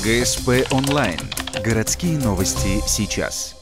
ГСП онлайн. Городские новости сейчас.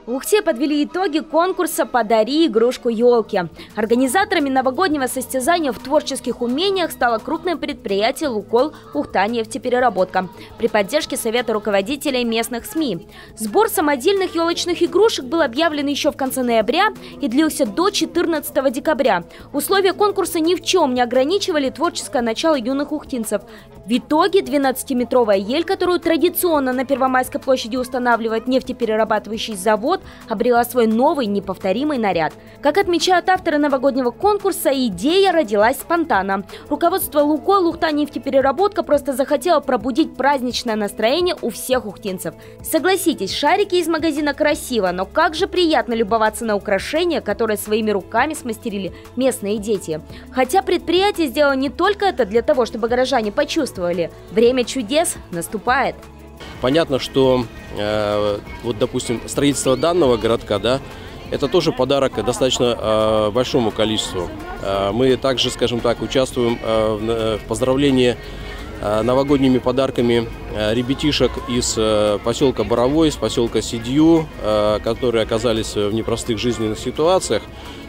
В Ухте подвели итоги конкурса «Подари игрушку елки». Организаторами новогоднего состязания в творческих умениях стало крупное предприятие «Лукойл» Ухта-нефтепереработка при поддержке Совета руководителей местных СМИ. Сбор самодельных елочных игрушек был объявлен еще в конце ноября и длился до 14 декабря. Условия конкурса ни в чем не ограничивали творческое начало юных ухтинцев. В итоге 12-метровая ель, которую традиционно на Первомайской площади устанавливает нефтеперерабатывающий завод, обрела свой новый неповторимый наряд. Как отмечают авторы новогоднего конкурса, идея родилась спонтанно. Руководство «Лукойл» Ухта-нефтепереработка просто захотело пробудить праздничное настроение у всех ухтинцев. Согласитесь, шарики из магазина красиво, но как же приятно любоваться на украшения, которые своими руками смастерили местные дети. Хотя предприятие сделало не только это для того, чтобы горожане почувствовали, время чудес наступает. Понятно, что вот, допустим, строительство данного городка, да, это тоже подарок достаточно большому количеству. Мы также, скажем так, участвуем в поздравлении новогодними подарками ребятишек из поселка Боровой, из поселка Сидью, которые оказались в непростых жизненных ситуациях.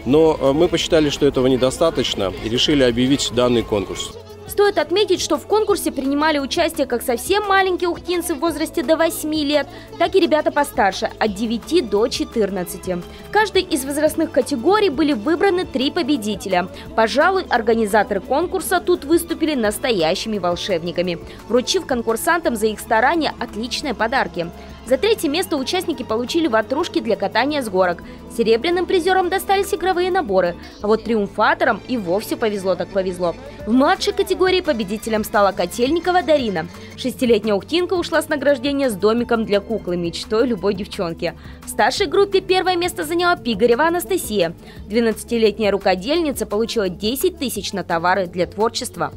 Но мы посчитали, что этого недостаточно и решили объявить данный конкурс. Стоит отметить, что в конкурсе принимали участие как совсем маленькие ухтинцы в возрасте до 8 лет, так и ребята постарше, от 9 до 14. В каждой из возрастных категорий были выбраны 3 победителя. Пожалуй, организаторы конкурса тут выступили настоящими волшебниками, вручив конкурсантам за их старания отличные подарки. За 3-е место участники получили ватрушки для катания с горок. Серебряным призерам достались игровые наборы, а вот триумфаторам и вовсе повезло так повезло. В младшей категории победителем стала Котельникова Дарина. 6-летняя ухтинка ушла с награждения с домиком для куклы, мечтой любой девчонки. В старшей группе 1-е место заняла Пигарева Анастасия. 12-летняя рукодельница получила 10 тысяч на товары для творчества.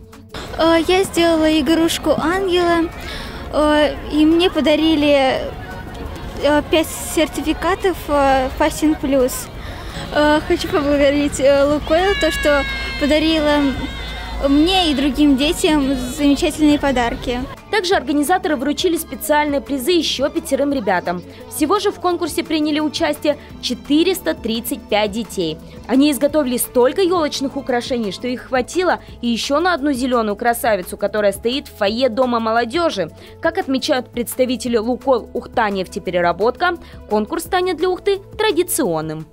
Я сделала игрушку ангела, и мне подарили 5 сертификатов Fashion Plus. Хочу поблагодарить Лукойл, то, что подарила мне и другим детям замечательные подарки. Также организаторы вручили специальные призы еще 5 ребятам. Всего же в конкурсе приняли участие 435 детей. Они изготовили столько елочных украшений, что их хватило и еще на одну зеленую красавицу, которая стоит в фойе Дома молодежи. Как отмечают представители «Лукойл» Ухта-нефтепереработка, конкурс станет для Ухты традиционным.